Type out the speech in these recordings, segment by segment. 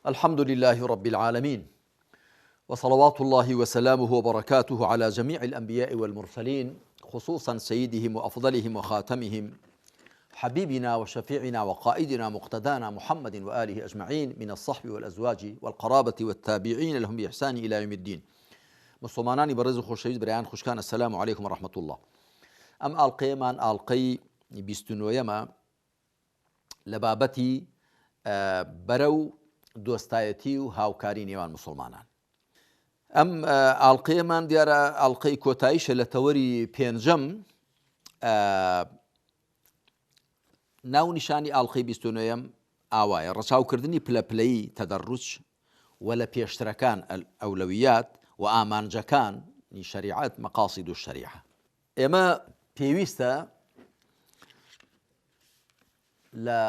الحمد لله رب العالمين، وصلوات الله وسلامه وبركاته على جميع الأنبياء والمرسلين، خصوصا سيدهم وأفضلهم وخاتمهم حبيبنا وشفيعنا وقائدنا مقتدانا محمد وآله أجمعين من الصحب والأزواج والقرابة والتابعين لهم بإحسان إلى يوم الدين. مسلمانانی بەڕێز و خۆشەویست برایان خوشکان، السلام عليكم ورحمة الله. ئەم ئاڵلقەیەمان ئاڵلقەی 29ەمە لە بابەتی بەرەو دۆستایەتی و هاوکاری نێوان مسلمانان. ئەم ئاڵلقەیەمان دیارە ئاڵلقەی کۆتاییشە لە تەوەری پێنجەم. ناو نیشانی ئاڵلقەی 29ەم ئاوایە ڕەچاوکردنی پلەپلەیی تەدەڕوج و لە پێشترەکان ئەولەویات و ئامانجەکان شەریعەت مەقاصد و شەریعە. ئێمە پێویستە لە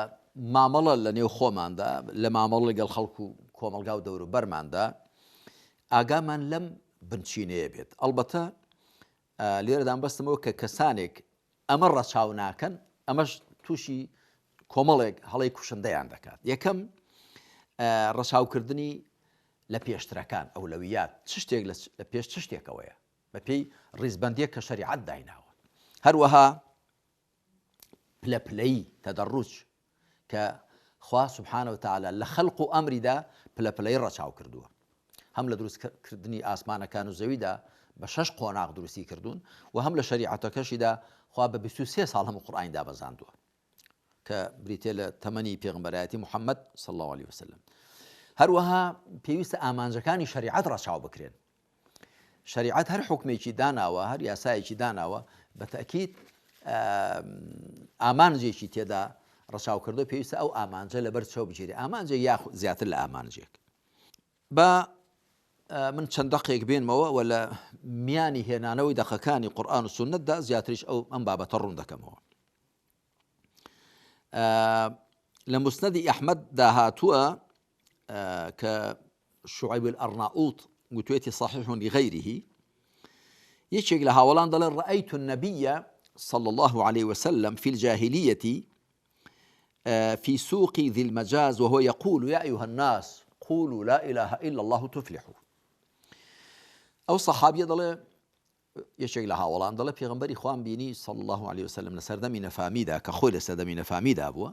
مامەڵە لە نێو خۆماندا، لە مامەڵ لەگەڵ خەڵک و کۆمەلگا و دەور و بەرماندا ئاگامان لەم بنچینەیە بێت. ئەڵبەتە لێرەدان بەستمەوە کە کەسانێک ئەمە ڕەچاو ناکەن، ئەمەش تووشی کۆمەڵێک هەڵەی کوشندەیان دەکات. یەکەم ڕەچاوکردنی لە پێشترەکان ئەولەویات، چ شتێک لە پێش چ شتێکەوەیە بەپێی ڕیزبەندیەک کە شەریعەت دایناوە. هەروەها پلەپلەیی تەدەڕوج کە خوا سوبحانە وتەعالا لە خەڵق و ئەمریدا پلەپلەی ڕەچاو کردووە. هەم لە دروستکردنی ئاسمانەکان و زەویدا بە 6 قۆناغ دروستی کردوون و هەم لە شەریعەتەکەشیدا خوا بە 23 ساڵ هەموو قورئانیدا بەزاندووە کە بریتێ لە تەمەنی پێغمبەرایەتی محەممەد صلی الله عليه وسلم. هەروەها پێویستە ئامانجەکانی شەریعەت ڕەچاو بکرێن. شەریعەت هەر حکمێکی داناوە، هەر یاسایەکی داناوە، بە تەکید ئامانجێکی تێدا ڕەچاو کردو، پێویستە ئەو ئامانجە لەبەر چاو بگیرێ، ئامانجێک یا زیاتر لە ئامانجێک. بە من چەند دەقێک بێنمەوە و لە میانی هێنانەوەی دەقەکانی قورئان و سونەتدا زیاتریش ئەم بابەتە ڕوون دەکەمەوە. لە موسنەدی ئەحمەد داهاتووە کە شوعیب الأرناؤوط گوتوێتی صحیح لغیره، یەکێک لە هاوڵان دەڵێن رأيت النبي صلى الله عليه وسلم في الجاهلية في سوق ذي المجاز وهو يقول يا أيها الناس قولوا لا إله إلا الله تفلحوا. ئەو سەحابیە دەڵێ یەکێک لە هاوڵان دەڵێ پێغەمبەری خوان بینی صلى الله عليه وسلم لە سەردەمی نەفامیدا کە خۆی لە سەردەمی نەفامیدا بووە،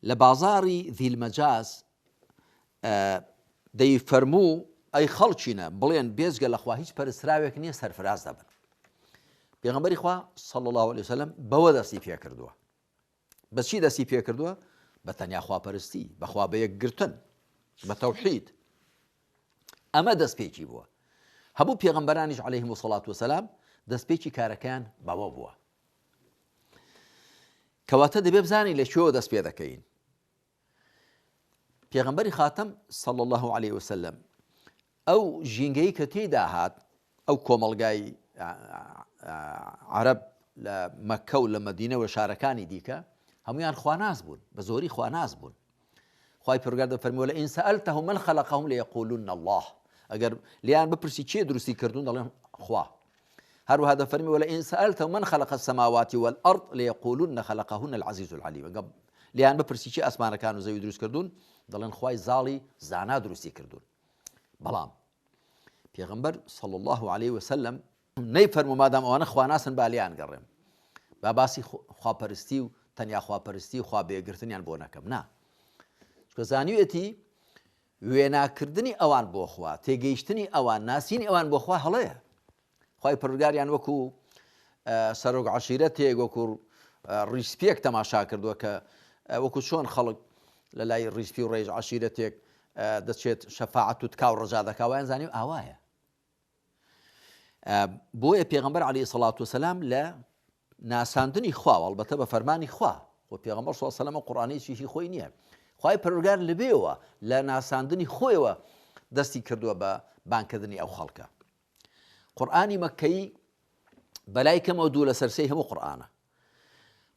لە بازاڕی ذی المەجاز دەیفەرموو ئەی خەڵچینە بڵێن بێجگە لەخوا هیچ پەرستراوێک نییە سەرفراز دەبن. پێغەمبەری خوا صلى الله عليه وسلم بەوە دەستی پێ کردووە. بەچی دەستی پێ کردووە؟ بە تەنیا خواپەرستی، بەخوا بە یەکگرتن، بە تەوحید. ئەمە دەستپێکی بووە. هەموو پێغەمبەرانیش عەلەیهیم الصەڵات وەسەلام دەستپێکی کارەکەیان بەوە بووە. کەواتە دەبێ بزانی لە کوێوە دەست پێ دەکەین. پێغەمبەری خاتەم صلى الله عليه وسلم ئەو ژینگەی کە تێیدا هات، ئەو کۆمەڵگای عەرەب لە مەککە و لە مەدینە و لە شارەکانی دیکە هەمویان خواناز بوون، بە زۆری خواناز بوون. خوای پەروەردگار دەفەرمێ لئین سەئەلتەهم من خەلەقەهم لەیەقولون الله، ئەگەر لیان بپرسی کێ دروستی کردوون دەڵێن خوا. هەروەها دەفەرمێ ولئین سەئەلتەهم من خەلەق السەماوات والأرض لەیەقولون خەلەقەهن العەزیز العەلیم، ئەگەر لیان بپرسی کێ ئاسمانەکان و زەوی دروست کردوون دەڵێن خوای زاڵی زانا دروستی کردوون. بەڵام پێغەمبەر صلى الله عليه وسلم نەیفەرموو مادام ئەوانە خواناسن با لیان گەڕێم، با باسی خواپەرستی و تەنیا خواپەرستی و خوا بێگرتنیان بۆ نەکەم. نا، چکە زانیوێتی وێناکردنی ئەوان بۆ خوا، تێگەیشتنی ئەوان، ناسینی ئەوان بۆ خوا هەڵەیە. خوای پەروەردگاریان وەکو سەرۆک عەشیرەتێک، وەکو ڕیسپێک تەماشا کردووە کە وەکو چۆن خەڵک لە لای ڕیسپی و ڕێژ عەشیرەتێک دەچێت شەفاعەت و تکا و ڕەجا دەکا، وایان زانیو ئاوایە. بۆیە پێغەمبەر عەلەیهی سەڵات وسەلام لە ناساندنی خوا، ئەڵبەتە بە فەرمانی خوا، و پێغەمبەر صلی الله عەلەیهی وسەلەم قورئانیشی خۆی نییە، خوای پەروەردگار لەبێوە لە ناساندنی خۆیەوە دەستی کردووە بە بانکردنی ئەو خەڵکە. قورئانی مەککەی بەلای کەمەوە دوو لە سەرسەی هەموو قورئانە.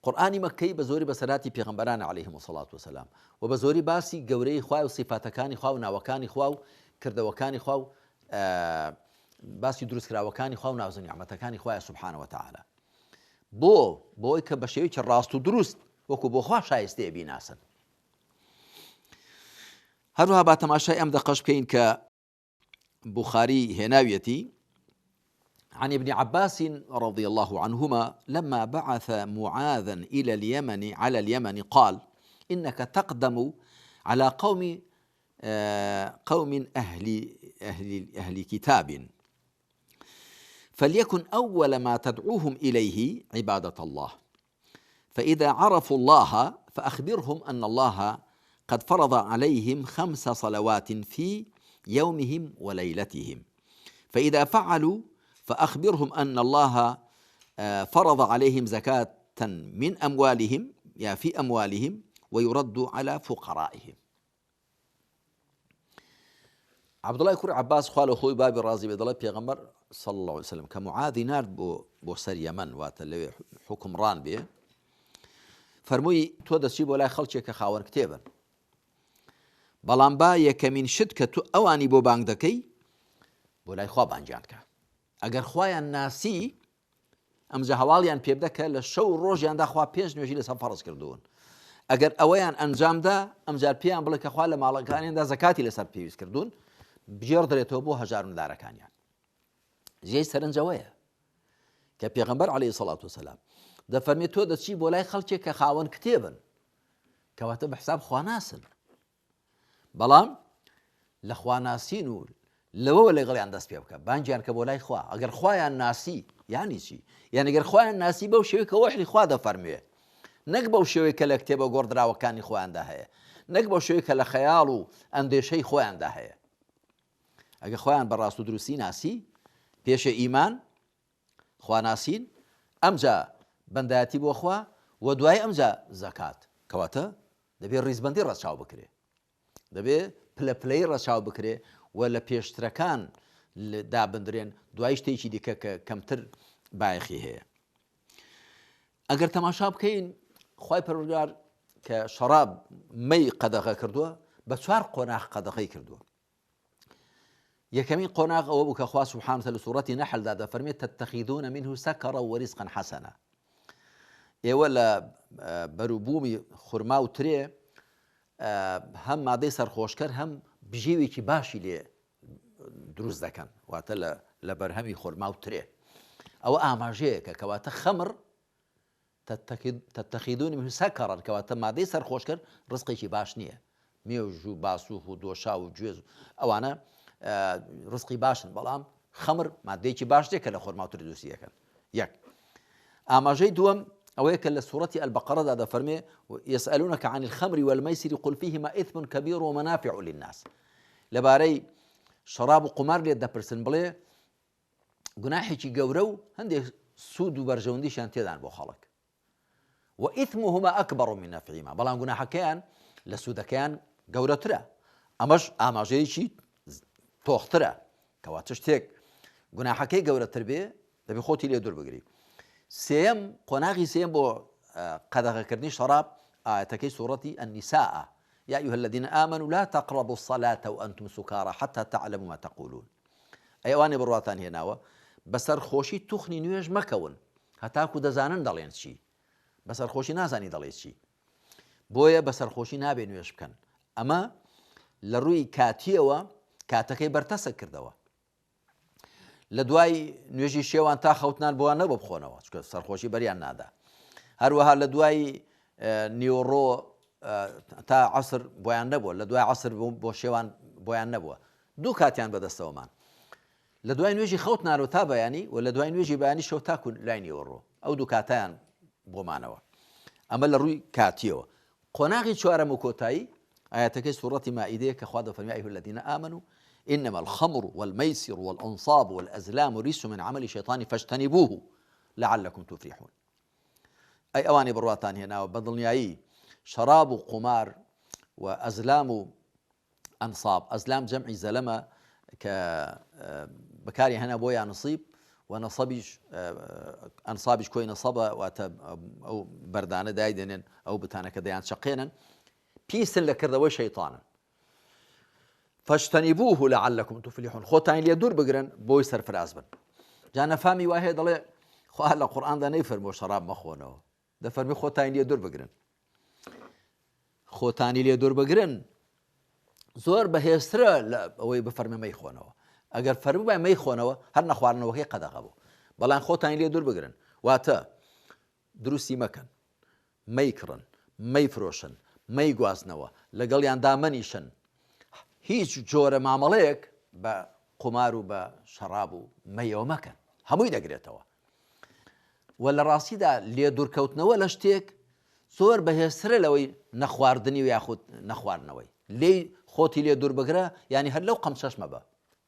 قورئانی مەککەی بە زۆری بەسەراتی پێغەمبەرانە عەلەیهیم الصەڵات وەسەلام و بە زۆری باسی گەورەی خوا و سیفاتەکانی خوا و ناوەکانی خوا و کردەوەکانی خوا و باسی دروستکراوەکانی خوا و ناوزە نیعمەتەکانی خوایە سوبحانە وتەعالا. بۆی کە بە شێوەیەکی ڕاست و دروست وەکو بۆ خوا شایستەیە بیناسن. هەروها با تەماشای ئەم دەقەش بکەین کە بخاري هناويتي عن ابن عباس رضي الله عنهما لما بعث معاذا إلى اليمن على اليمن قال إنك تقدم على قوم أهل كتاب فليكن أول ما تدعوهم إليه عبادة الله، فإذا عرفوا الله فأخبرهم أن الله قد فرض عليهم 5 صلوات في يومهم وليلتهم، فإذا فعلوا فأخبرهم أن الله فرض عليهم زكاة من أموالهم في أموالهم ويرد على فقرائهم. عبد الله كوري عباس قال أخوي بابي الرازي بدل پیغمبر صلى الله عليه وسلم كمعاذ نارد بو سر يمن واتل حكم ران به فرموي تو دەچی بۆ لای خەڵکێکە خاوەن کتێبن، بەڵام با یەکەمین شت کە تو ئەوانی بۆ بانگ دەکەی بۆ لای خوا بانگیان کە. ئەگەر خوایان ناسی ئەمجا هەواڵیان پێ بدە کە لە شەو ڕۆژیاندا خوا 5 نوێژی لەسەر فەرز کردوون. ئەگەر ئەوەیان ئەنجامدا ئەمجار پێیان بڵێ کە خوا لە ماڵەکانیاندا زەکاتی لەسەر پێویست کردوون، بژێر دەرێتەوە بۆ هەژارمدارەکانیان. ژێی سەرنجەوەیە کە پێغەمبەر عەلەیهی سەڵات وسەلام دەفەرمێت تۆ دەچی بۆ لای خەڵکێک کە خاوەن کتێبن کەواتە بە حساب خواناسن، بەڵام لە خواناسین و لەوە لەگەڵیان دەست پێ بکە بانگیان کە بۆ لای خوا. ئەگەر خوایان ناسی یعنی چی؟ یعنی ئەگەر خوایان ناسی بەو شێوەیە کە وەحی خوا دەفەرموێ، نەک بەو شێوەیە کە لە کتێبە گۆڕدراوەکانی خۆیاندا هەیە، نەک بەو شێوەیە کە لە خەیاڵ و ئەندێشەی خۆیاندا هەیە. ئەگەر خۆیان بەڕاست و دروستی ناسی پێشە ئیمان خواناسین، ئەمجا بەندایەتی بۆ خوا و دوای ئەمجا زەکات، کەواتە دەبێت ڕیزبەندی ڕەچاو بکرێ، دەبێت پلەپلەی ڕەچاو بکرێ و لە پێشترەکان دابدرێن دوای شتێکی دیکە کە کەمتر بایەخی هەیە. ئەگەر تەماشا بکەین خوای پەروەردگار کە شەراب مەی قەدەغە کردووە بە 4 قۆناغ قەدەغەی کردووە. یەکەمین قۆناغ ئەوە بوو کە خوا سوبحانه لە سوورەتی نەحلدا دەفەرمێت تتەخیذون منه سەکەرا وەریزقا حەسەنا. ئێوە لە بەروبوومی خورما و ترێ هەم مادەی سەرخۆشکەر هەم بژێوێکی باشی لێ دروست دەکەن، واتە لە بەرهەمی خورما و ترێ. ئەوە ئاماژەیەکە کەواتە خەمر تتەخیذون منه سەکەرا، کەواتە مادەی سەرخۆشکەر ڕزقێکی باش نییە. مێژ و باسووخ و دۆشا و گوێز ئەوانە ڕزقی باشن، بەڵام خەمر مادەیەکی باش دێ کە لە خۆرما و تر دروستی دەکەن. یەک ئاماژەی دووەم ئەوەیە کە لە سوورەتی ئەلبەقەرەدا دەفەرمێ یەسئەلونەکە عن الخەمر والمەیسر قل فیهما ئیثم کەبیر ومەنافع للناس. لەبارەی شەراب و قومار لێت دەپرسن بڵێ گوناحێکی گەورە و هەندێک سوود و بەرژەوندیشیان تێدان بۆ خەڵک، و ئیثمهما ئەکبەر من نەفعهما، بەڵام گوناحەکەیان لە سوودەکەیان گەورەترە. ئەمەش ئاماژەیەکی تۆخترە، کەواتە شتێک گوناحەکەی گەورەتر بێ دەبێ خۆتی لێ دوور بگری. سێەم قۆناغی سێم بۆ قەدەغەکردنی شەراب ئاەتەکەی سوورەتی النساء يا أيها الذين آمنوا لا تقربوا الصلاة وأنتم سكارى حتى تعلموا ما تقولون. ئەوانێ بڕواتان هێناوە بەسەرخۆشی توخنی نوێژ مەکەون هەتاکو دەزانن دەڵێن چی، بەسەرخۆشی نازانی دەڵێ چی، بۆیە بەسەرخۆشی نابێ نوێژ بکەن. ئەمە لە ڕووی کاتیەوە کاتەکەی بەرتەسە کردەوە. لە دوای نوێژی شێوان تا خەوتنان بۆوان نەبە بخۆنەوە چکە سەرخۆشی بەریان نادا. هەروەها لە دوای نیوەڕۆ تا عەسر بۆیان نەبووە، لە دوای عەسر بۆ شێوان بۆیان نەبووە، دوو کاتیان بەدەستەوەمان، لە دوای نوێژی خەوتنانەوە تا بەیانی و لە دوای نوێژی بەیانی شەو تاکو لای نیوەڕۆ، ئەو دوو کاتیان بۆمانەوە. ئەمە لە ڕووی کاتیەوە. قۆناغی چوارەم و کۆتایی ئاەتەکەی سوورەتی مائیدەیە کە خوا دەفەرمێ ئەیها الذین آمنوا إنما الخمر والميسر والأنصاب والأزلام رجس من عمل الشيطان فاجتنبوه لعلكم تفلحون. أي أواني برواتان هنا وبدلنيايي شراب وقمار وأزلام وأنصاب. أزلام جمع زلمة كبكاري هنا بويا نصيب ونصبيش أنصابش كوي نصبة أو بردانة دايدن أو بتانا كديان شقينا بيسن لكردوي شيطانا فاجتنبوه لعلكم تفلحون. خۆتان لێ دوور بگرن بۆی سەرفراز بن. جا نەفامی وایە دەڵێ خوا لە قورئاندا نەیفەرمووە شەراب مەخۆنەوە، دەفەرمێ خۆتانی لێ دوور بگرن. خۆتانی لێ دوور بگرن زۆر بەهێزترە لە ئەوەی بفەرمێ مەیخۆنەوە. ئەگەر فەرموو بای مەیخۆنەوە هەر نەخواردنەوەکەی قەدەغە بوو. بەڵام خۆتان لێ دوور بگرن، واتە دروستی مەکەن، مەیکڕن، مەیفرۆشن، مەیگوازنەوە، لەگەڵیان دامەنیشن. هیچ جۆرە مامەڵەیەک بە قومار و بە شەراب و مەیەوە مەکەن، هەمووی دەگرێتەوە. و لە ڕاستیدا لێ دوورکەوتنەوە لە شتێک زۆر بەهێزترە لەوەی نەخواردنی و یاخود نەخواردنەوەی. لێ خۆتی لێ دوور بگرە، ینی هەر لەو قەمچەش مەبە،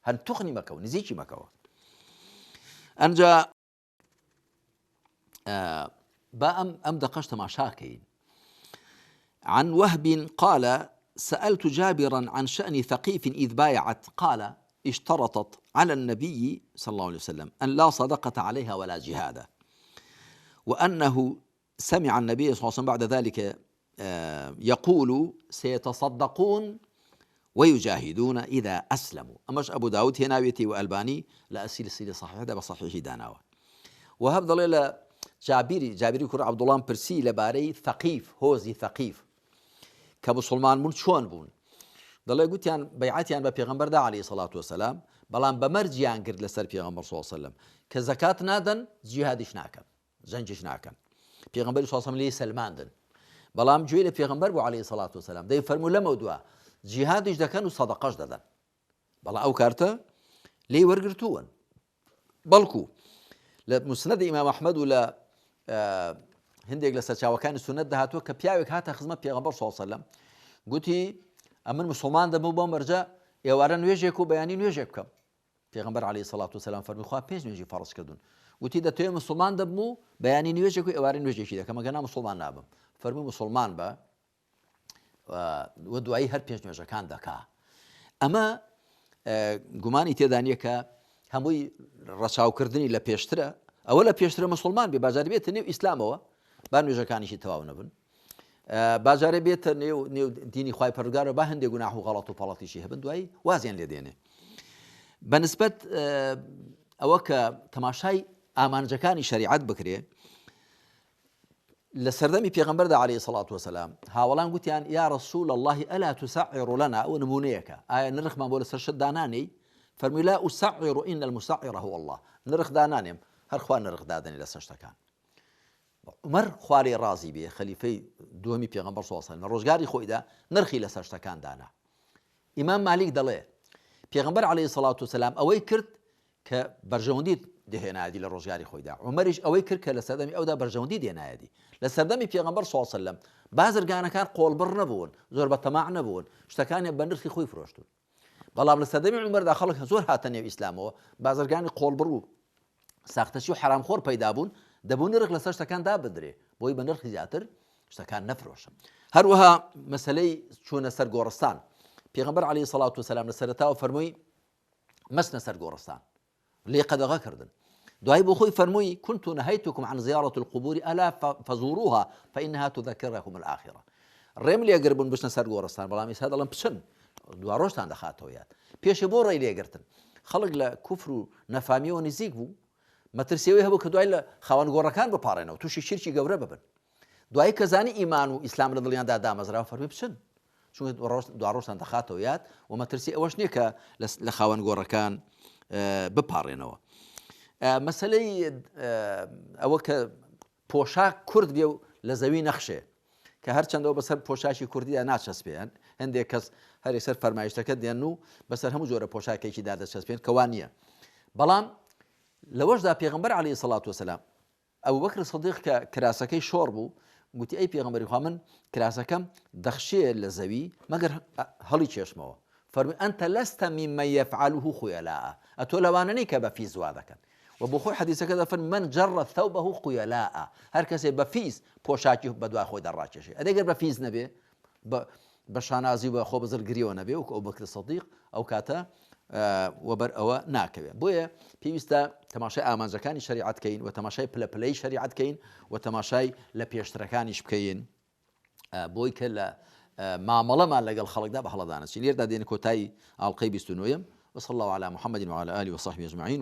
هەر توخنی مەکەوە، نزیکی مەکەوە. ئەنجا با ئەم دەقەش تەماشاکەین. عن وهب قال: سألت جابرا عن شأن ثقيف إذ بايعت، قال: اشترطت على النبي صلى الله عليه وسلم أن لا صدقة عليها ولا جهاد، وأنه سمع النبي صلى الله عليه وسلم بعد ذلك يقول: سيتصدقون ويجاهدون إذا أسلموا. أمش أبو داود هنا بيتي وألباني لا سلسلة صحيحة ده بصحيح داناوة. وهب ضليل جابري كر عبد الله برسي لباري ثقيف، هوزي ثقيف كمسلمان من شون بون ضليل قلت يعني بيعتيان ببيغمبر ده عليه الصلاة والسلام، بلان بمرجيان قرد لسر بيغمبر صلى الله عليه وسلم كزكاة نادن جهادش ناكن زنجش ناكن بيغمبر صلى الله عليه وسلم ليه سلمان دن بلام جوي لبيغمبر بو عليه الصلاة والسلام ده يفرمو لمودوا جهادش دكن وصدقاش ددن بلا أو كارتا ليه ورقرتون بلكو لمسند إمام أحمد ولا هندێک لە سەرچاوەکانی سونەت داهاتووە کە پیاوێک هاتە خزمەت پێغەمبەر صلی الله علیه وسلم گوتی ئەمن مسلمان دەبوو بۆ مەرجە ئێوارە نوێژێک و بەیانی نوێژێک بکەم. پێغەمبەر عەلەیهی سەڵات وسەلام فەرمووی خوا پێنج نوێژی فەرز کردوون. گوتی دەتەوێت مسلمان دەبم و بەیانی نوێژێک و ئێوارە نوێژێکی دەکەم ئەگەنا مسلمان نابم. فەرمووی مسلمان بە و دوایی هەر پێنج نوێژەکان دەکا. ئەمە گومانی تێدا نییە کە هەمووی ڕەچاوکردنی لە پێشترە، ئەوە لە پێشترە مسلمان بێ باجار بێتە نێو ئیسلامەوە با نوێژەکانیشی تەواو نەبن، باجارێ بێتە نێو دینی خوای پەروەردگارەوە با هەندێک گوناح و غەڵەت و پەڵەتیشی هەبن دوایی وازیان لێ دێنێ. بەنسبەت ئەوە کە تەماشای ئامانجەکانی شەریعەت بکرێ لە سەردەمی پێغەمبەردا عەلەیهی سەڵات وسەلام هاوڵان گوتیان یا ڕەسوول الله ئەلا تسەعڕ لەنا، ئەوە نمونەیەکە ئایا نرخمان بۆ لەسەر شت دانانەی؟ فەرمووی لا ئوسەعڕ ئین المسەعڕ هو الله، نرخ دانانێم هەر خوا نرخ دادنی لەسەر شتەکان. عومەر خوارێ ڕازی بێ خەلیفەی دووەمی پێغەمبەر صلی الله علیه و سلم ڕۆژگاری خۆیدا نرخی لەسەر شتەکان دانا. ئیمام مالیک دەڵێ پێغەمبەر عەلەیهی سەڵات وسەلام ئەوەی کرد کە بەرژەوەندی دەهێنایەتی لە ڕۆژگاری خۆیدا، عومەریش ئەوەی کرد کە لە سەردەمی ئەودا بەرژەوەندی دێنایەتی. لە سەردەمی پێغەمبەر صلی الله علیه و سلم بازرگانەکان قۆڵبڕ نەبوون، زۆر بە تەماع نەبوون، شتەکانیان بە نرخی خۆی فرۆشتون. بەڵام لە سەردەمی عومەردا خەڵک زۆر هاتە نێو ئیسلامەوە، بازرگانی قۆڵبڕ و ساختەچی و حرامخۆر پەیدا بوون، دەبوو نرخ لەسەر شتەکان دابدرێ بۆی بە نرخی زیاتر شتەکان نەفرۆشن. هەروەها مەسەلەی چوونە سەر گۆڕستان، پێغەمبەر عەلەیهی سەڵات وسەلام لە سەرەتاوە فەرمووی مەچنە سەر گۆڕستان، لێ قەدەغەکردن. دوای بۆ خۆی فەرمووی كنت نهيتكم عن زيارة القبور ألا فزوروها فإنها تذكركم الآخرة. ڕێم لێگر بوون بچنە سەر گۆڕستان، بەڵام ئێستا دەڵێن بچن دوا ڕۆژتان دەخاتەوە یاد. پێشێ بۆ ڕێی لێگرتن، خەڵک لە کوفر و نەفامیەوە نزیک بوو، مەترسیەوەی هەبوو کە دوای لە خاوەن گۆڕەکان بپارێنەوە تووشی شیرکی گەورە ببن. دوایی کە زانی ئیمان و ئیسلام لە دڵیاندا دامەزراوە فەرمووی بچن چونکە دوا ڕۆژتان دەخاتەوە یاد و مەترسی ئەوەش نییە کە لە خاوەن گۆڕەکان بپارێنەوە. مەسەلەی ئەوە کە پۆشاک کورد بێ و لە زەوی نەخشێ کە هەرچەندەوە بەسەر پۆشاکی کوردیدا ناچەسپێن، هەندێک کەس هەرێک سەر فەرمایشتەکە دێن و بەسەر هەموو جۆرە پۆشاکێکیدا دەچەسپێن کەوا نییە. بەڵام لەوەشدا پێغەمبەر عەلەیهی سەڵات وسەلام ئەبوبەکر سیدیق کە کراسەکەی شۆڕ بوو گوتی ئەی پێغەمبەری خوا من کراسەکەم دەخشێ لە زەوی مەگەر هەڵی چێشمەوە. فەرمووی ئەنتە لەستە میمەن یەفعەلوه خویەلاء، ئەتۆ لەوانە نەی کە بە فیز وا دەکەن. و بۆ خۆی حەدیثەکەدا فەرمووی من جەڕە ثەوبەه خویەلاء، هەر کەسێ بە فیز پۆشاکی بەدوای خۆی دەڕاکێشێ. ئەدەگەر بە فیز نەبێ بە شانازی و بە خۆ بزرگریەوە نەبێ وەکو ئەبوبەکر سیدیق ئەو کاتە وەبەر ئەوە ناکەوێت. بۆیە پێویستە تەماشای ئامانجەکانی شەریعەت بکەین و تەماشای پلەپلەی شەریعەت بکەین و تەماشای لە پێشترەکانیش بکەین بۆی کە لە مامەڵەمان لەگەڵ خەڵکدا بە هەڵەدانەچین. لێردا دێنە کۆتایی ئاڵلقەی 29 وصلى الله على محمد وعلى آله وصحبه أجمعين.